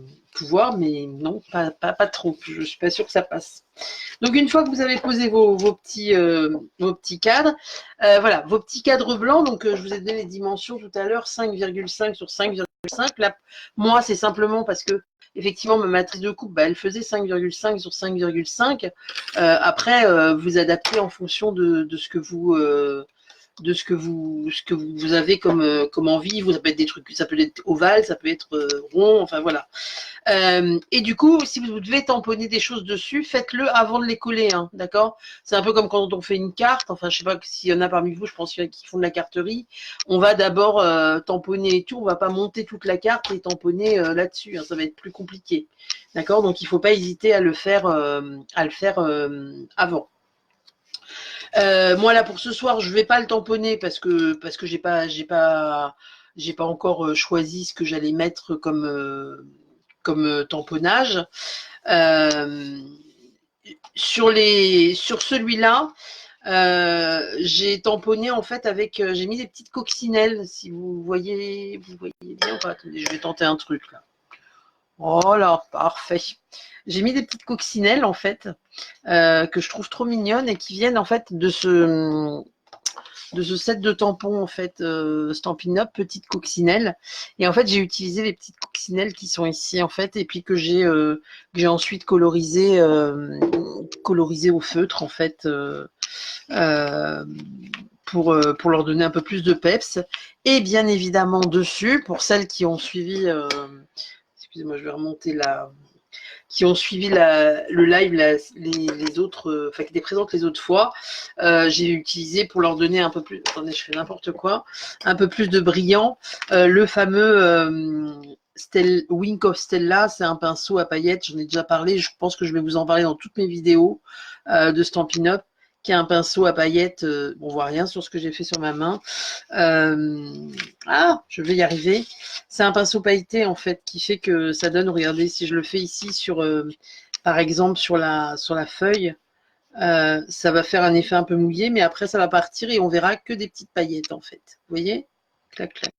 mais non, pas trop. Je suis pas sûre que ça passe. Donc une fois que vous avez posé vos petits cadres, voilà, vos petits cadres blancs, donc je vous ai donné les dimensions tout à l'heure, 5,5 sur 5,5. Là, moi, c'est simplement parce que effectivement, ma matrice de coupe, bah, elle faisait 5,5 sur 5,5. Après, vous adaptez en fonction de ce que vous vous avez comme envie. Ça peut être des trucs, ça peut être ovale, ça peut être rond, enfin voilà. Et du coup, si vous devez tamponner des choses dessus, faites-le avant de les coller, hein, d'accord? C'est un peu comme quand on fait une carte, enfin je sais pas s'il y en a parmi vous, je pense qu'il y en a qui font de la carterie. On va d'abord tamponner et tout, on va pas monter toute la carte et tamponner là-dessus, hein, ça va être plus compliqué. D'accord? Donc il faut pas hésiter à le faire avant. Moi là pour ce soir, je vais pas le tamponner parce que j'ai pas encore choisi ce que j'allais mettre comme tamponnage. Euh, sur celui-là, j'ai tamponné en fait avec, j'ai mis des petites coccinelles. Si vous voyez bien. Enfin, attendez, je vais tenter un truc là. Oh là, parfait. J'ai mis des petites coccinelles en fait que je trouve trop mignonnes et qui viennent en fait de ce set de tampons en fait Stampin' Up petite coccinelle, et en fait j'ai utilisé les petites coccinelles qui sont ici en fait et puis que j'ai ensuite colorisé au feutre en fait euh, pour leur donner un peu plus de peps, et bien évidemment dessus pour celles qui ont suivi excusez-moi, je vais remonter qui ont suivi le live les autres, enfin qui étaient présentes les autres fois, j'ai utilisé pour leur donner un peu plus, attendez, je fais n'importe quoi, un peu plus de brillant, le fameux Wink of Stella, c'est un pinceau à paillettes, j'en ai déjà parlé, je pense que je vais vous en parler dans toutes mes vidéos de Stampin' Up, qui est un pinceau à paillettes, on voit rien sur ce que j'ai fait sur ma main. Je vais y arriver. C'est un pinceau pailleté en fait qui fait que ça donne, regardez, si je le fais ici par exemple sur la feuille, ça va faire un effet un peu mouillé, mais après ça va partir et on verra que des petites paillettes en fait. Vous voyez? Clac, clac.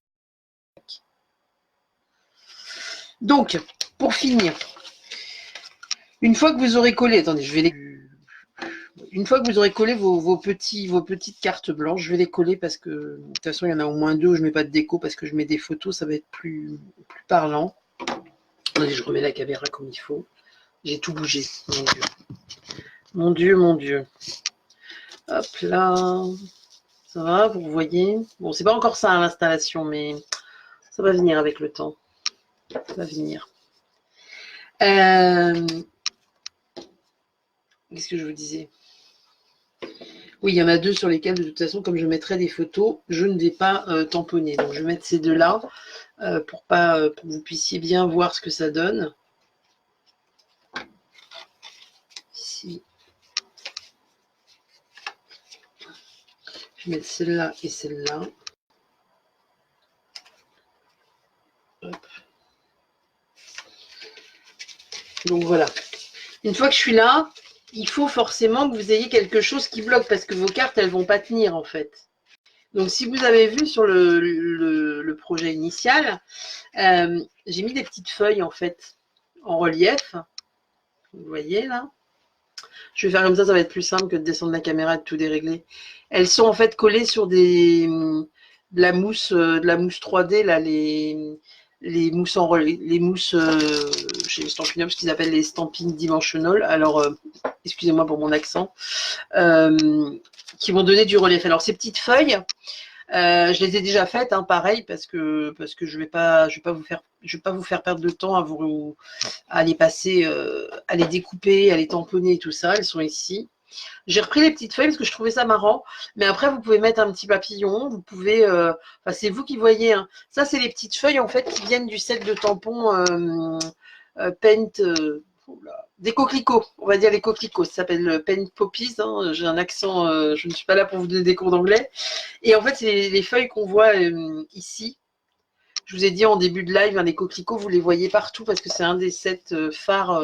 Donc, pour finir, Une fois que vous aurez collé, attendez, je vais les... Une fois que vous aurez collé vos petites cartes blanches, je vais les coller parce que de toute façon, il y en a au moins deux où je ne mets pas de déco parce que je mets des photos, ça va être plus parlant. Attendez, je remets la caméra comme il faut. J'ai tout bougé, mon Dieu. Mon Dieu, mon Dieu. Hop là. Ça va, vous voyez. Bon, c'est pas encore ça hein, l'installation, mais ça va venir avec le temps. Ça va venir. Qu'est-ce que je vous disais? Oui, il y en a deux sur lesquels, de toute façon, comme je mettrai des photos, je ne vais pas tamponner. Donc, je vais mettre ces deux-là pour que vous puissiez bien voir ce que ça donne. Ici. Je vais mettre celle-là et celle-là. Donc, voilà. Une fois que je suis là, il faut forcément que vous ayez quelque chose qui bloque parce que vos cartes, elles ne vont pas tenir, en fait. Donc, si vous avez vu sur le projet initial, j'ai mis des petites feuilles, en fait, en relief. Vous voyez, là. Je vais faire comme ça va être plus simple que de descendre la caméra et de tout dérégler. Elles sont en fait collées sur de la mousse 3D, là, les mousses les mousses chez Stampin' Up, ce qu'ils appellent les Stampin' Dimensional. Alors, excusez-moi pour mon accent, qui vont donner du relief. Alors, ces petites feuilles, je les ai déjà faites, hein, pareil, parce que je vais pas vous faire perdre de temps à les passer, à les découper, à les tamponner et tout ça. Elles sont ici. J'ai repris les petites feuilles parce que je trouvais ça marrant. Mais après, vous pouvez mettre un petit papillon. Vous pouvez, enfin, c'est vous qui voyez. Hein. Ça, c'est les petites feuilles en fait qui viennent du set de tampons Paint. Des coquelicots, on va dire les coquelicots, ça s'appelle Paint Poppies, hein. J'ai un accent, je ne suis pas là pour vous donner des cours d'anglais. Et en fait, c'est les feuilles qu'on voit ici. Je vous ai dit en début de live, hein, les coquelicots, vous les voyez partout parce que c'est un des sets phares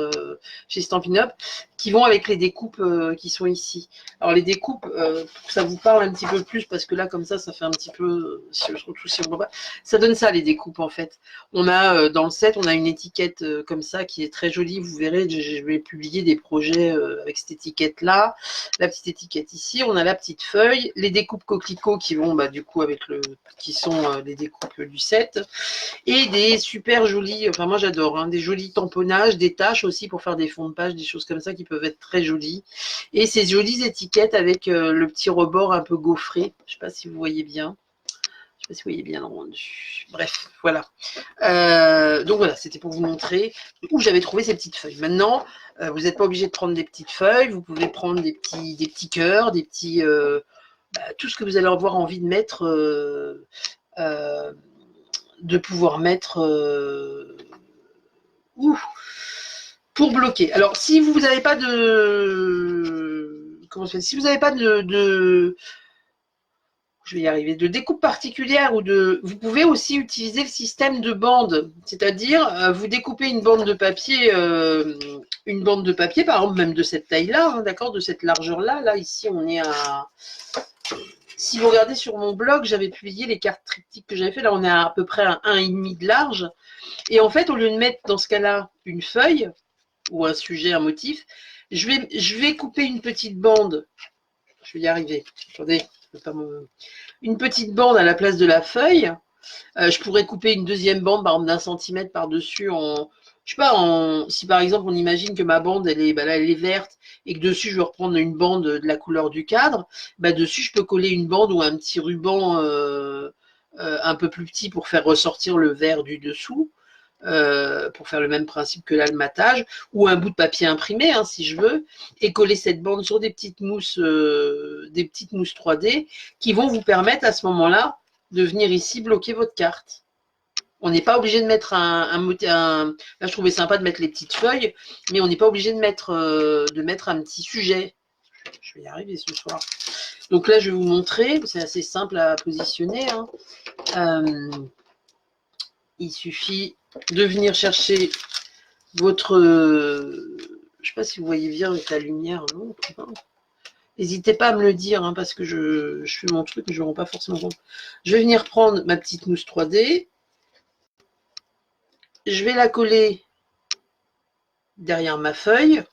chez Stampin' Up qui vont avec les découpes qui sont ici. Alors les découpes, pour que ça vous parle un petit peu plus, parce que là, comme ça fait un petit peu, surtout si on voit pas, ça donne ça les découpes en fait. On a dans le set, on a une étiquette comme ça qui est très jolie. Vous verrez, je vais publier des projets avec cette étiquette-là. La petite étiquette ici, on a la petite feuille, les découpes coquelicots qui vont du coup avec qui sont les découpes du set. Et des super jolis, enfin moi j'adore, hein, des jolis tamponnages, des taches aussi pour faire des fonds de page, des choses comme ça qui peuvent être très jolies. Et ces jolies étiquettes avec le petit rebord un peu gaufré. Je ne sais pas si vous voyez bien. Je ne sais pas si vous voyez bien le rendu. Bref, voilà. Donc voilà, c'était pour vous montrer où j'avais trouvé ces petites feuilles. Maintenant, vous n'êtes pas obligé de prendre des petites feuilles. Vous pouvez prendre des petits cœurs, des petits... tout ce que vous allez avoir envie de mettre... de pouvoir mettre pour bloquer. Alors, si vous n'avez pas de... Comment ça fait, si vous n'avez pas je vais y arriver, de découpe particulière ou de... Vous pouvez aussi utiliser le système de bande. C'est-à-dire, vous découpez une bande de papier, par exemple, même de cette taille-là, hein, d'accord, de cette largeur-là. Là, ici, on est à... Si vous regardez sur mon blog, j'avais publié les cartes triptyques que j'avais fait. Là, on est à peu près à 1,5 de large. Et en fait, au lieu de mettre dans ce cas-là une feuille ou un sujet, un motif, je vais couper une petite bande. Je vais y arriver. Attendez, une petite bande à la place de la feuille. Je pourrais couper une deuxième bande, par exemple, d'1 centimètre par-dessus je sais pas, si par exemple on imagine que ma bande elle est verte et que dessus je veux reprendre une bande de la couleur du cadre, dessus je peux coller une bande ou un petit ruban un peu plus petit pour faire ressortir le vert du dessous, pour faire le même principe que l'almatage, ou un bout de papier imprimé hein, si je veux, et coller cette bande sur des petites mousses 3D qui vont vous permettre à ce moment-là de venir ici bloquer votre carte. On n'est pas obligé de mettre là, je trouvais sympa de mettre les petites feuilles, mais on n'est pas obligé de mettre un petit sujet. Je vais y arriver ce soir. Donc là, je vais vous montrer. C'est assez simple à positionner. Hein. Il suffit de venir chercher votre... je ne sais pas si vous voyez bien avec la lumière. Non, n'hésitez pas à me le dire, hein, parce que je fais mon truc, mais je ne me rends pas forcément compte. Je vais venir prendre ma petite mousse 3D. Je vais la coller derrière ma feuille.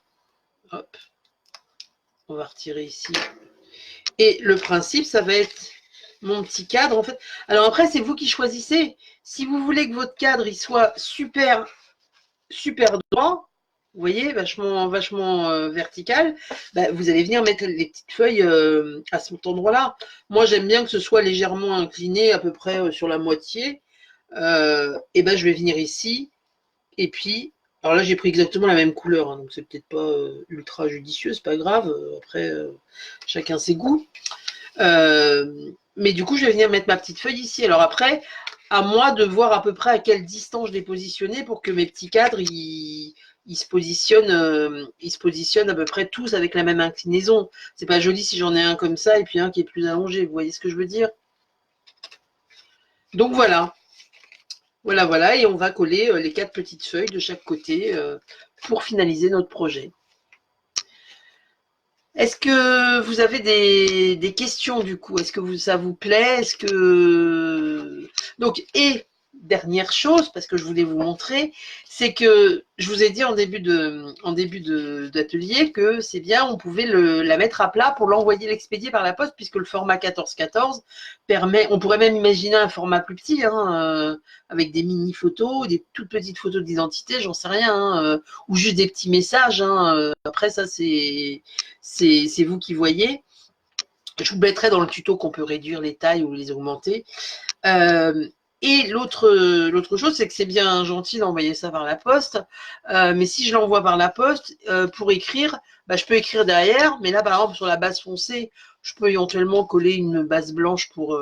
Hop, on va retirer ici. Et le principe, ça va être mon petit cadre, en fait. Alors après, c'est vous qui choisissez. Si vous voulez que votre cadre, il soit super, super droit, vous voyez, vachement, vachement vertical, bah, vous allez venir mettre les petites feuilles à cet endroit-là. Moi, j'aime bien que ce soit légèrement incliné, à peu près sur la moitié. Et ben, je vais venir ici. Et puis, alors là, j'ai pris exactement la même couleur, hein, donc c'est peut-être pas ultra judicieux, c'est pas grave. Après, chacun ses goûts. Mais du coup, je vais venir mettre ma petite feuille ici. Alors après, à moi de voir à peu près à quelle distance je l'ai positionné pour que mes petits cadres, ils se positionnent à peu près tous avec la même inclinaison. C'est pas joli si j'en ai un comme ça et puis un qui est plus allongé. Vous voyez ce que je veux dire? Donc voilà. Voilà, voilà. Et on va coller les 4 petites feuilles de chaque côté pour finaliser notre projet. Est-ce que vous avez des questions du coup? Est-ce que ça vous plaît? Est-ce que... Donc, et dernière chose, parce que je voulais vous montrer, c'est que je vous ai dit en début d'atelier que c'est bien, on pouvait la mettre à plat pour l'envoyer, l'expédier par la poste, puisque le format 14-14 permet, on pourrait même imaginer un format plus petit, hein, avec des mini-photos, des toutes petites photos d'identité, j'en sais rien, hein, ou juste des petits messages. Hein, après, ça, c'est vous qui voyez. Je vous mettrai dans le tuto qu'on peut réduire les tailles ou les augmenter. Et l'autre chose, c'est que c'est bien gentil d'envoyer ça par la poste, mais si je l'envoie par la poste, pour écrire, je peux écrire derrière, mais là, par exemple, sur la base foncée, je peux éventuellement coller une base blanche pour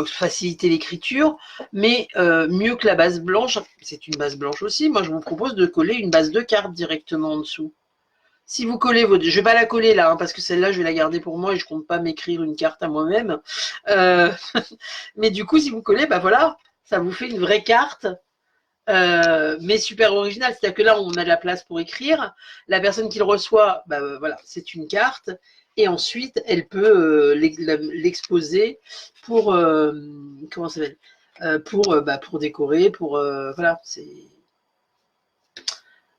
faciliter l'écriture, mais mieux que la base blanche, c'est une base blanche aussi, moi je vous propose de coller une base de carte directement en dessous. Si vous collez votre... Je ne vais pas la coller là, hein, parce que celle-là, je vais la garder pour moi et je ne compte pas m'écrire une carte à moi-même. Mais du coup, si vous collez, voilà, ça vous fait une vraie carte, mais super originale. C'est-à-dire que là, on a de la place pour écrire. La personne qui le reçoit, voilà, c'est une carte. Et ensuite, elle peut l'exposer pour... comment ça s'appelle pour décorer, pour... voilà, c'est...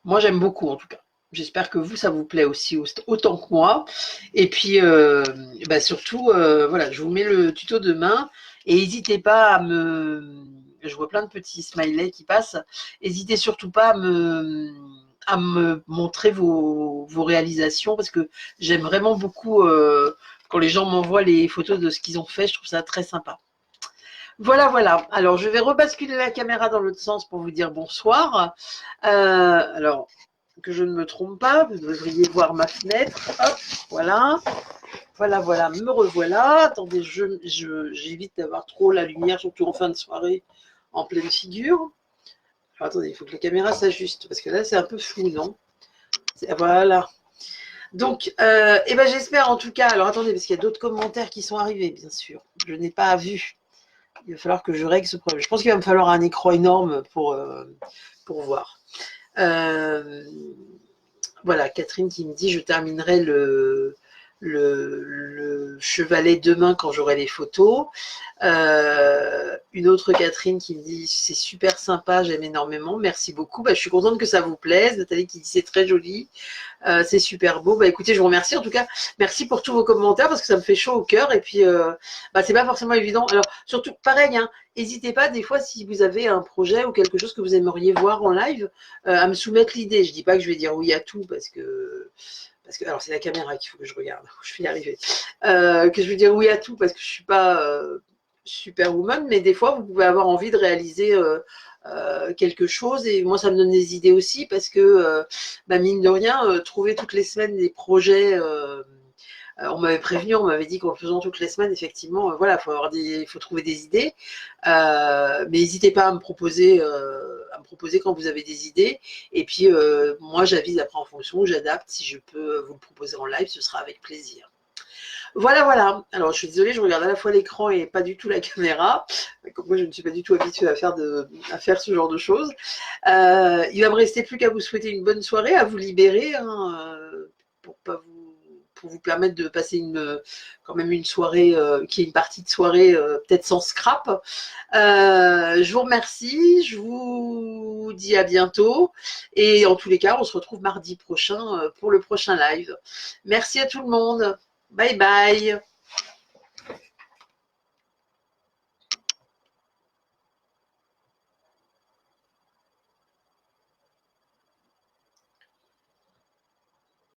Moi, j'aime beaucoup, en tout cas. J'espère que vous, ça vous plaît aussi autant que moi. Et puis, surtout, voilà, je vous mets le tuto demain. Et n'hésitez pas à me... Je vois plein de petits smileys qui passent. N'hésitez surtout pas à me montrer vos réalisations parce que j'aime vraiment beaucoup quand les gens m'envoient les photos de ce qu'ils ont fait. Je trouve ça très sympa. Voilà, voilà. Alors, je vais rebasculer la caméra dans l'autre sens pour vous dire bonsoir. Alors, que je ne me trompe pas, vous devriez voir ma fenêtre. Hop, voilà. Voilà, voilà, me revoilà. Attendez, j'évite d'avoir trop la lumière, surtout en fin de soirée, en pleine figure. Alors, attendez, il faut que la caméra s'ajuste, parce que là, c'est un peu flou, non? Voilà. Donc, j'espère en tout cas... Alors, attendez, parce qu'il y a d'autres commentaires qui sont arrivés, bien sûr. Je n'ai pas vu. Il va falloir que je règle ce problème. Je pense qu'il va me falloir un écran énorme pour voir. Voilà, Catherine qui me dit je terminerai le chevalet demain quand j'aurai les photos. Une autre Catherine qui me dit c'est super sympa, j'aime énormément, merci beaucoup. Je suis contente que ça vous plaise. Nathalie qui dit c'est très joli, c'est super beau. Écoutez, je vous remercie en tout cas, merci pour tous vos commentaires parce que ça me fait chaud au cœur et puis c'est pas forcément évident. Alors surtout pareil, hein, n'hésitez pas des fois si vous avez un projet ou quelque chose que vous aimeriez voir en live à me soumettre l'idée. Je dis pas que je vais dire oui à tout parce que alors c'est la caméra qu'il faut que je regarde, je vais y arriver. Que je vais dire oui à tout parce que je suis pas superwoman, mais des fois vous pouvez avoir envie de réaliser quelque chose et moi ça me donne des idées aussi parce que mine de rien, trouver toutes les semaines des projets, on m'avait prévenu, on m'avait dit qu'en faisant toutes les semaines, effectivement, voilà, faut trouver des idées, mais n'hésitez pas à me proposer quand vous avez des idées et puis moi j'avise après en fonction, j'adapte, si je peux vous le proposer en live, ce sera avec plaisir. Voilà, voilà. Alors, je suis désolée, je regarde à la fois l'écran et pas du tout la caméra. Comme moi, je ne suis pas du tout habituée à faire ce genre de choses. Il va me rester plus qu'à vous souhaiter une bonne soirée, à vous libérer, hein, pour vous permettre de passer quand même une soirée, qui est une partie de soirée peut-être sans scrap. Je vous remercie, je vous dis à bientôt et en tous les cas, on se retrouve mardi prochain pour le prochain live. Merci à tout le monde. Bye bye.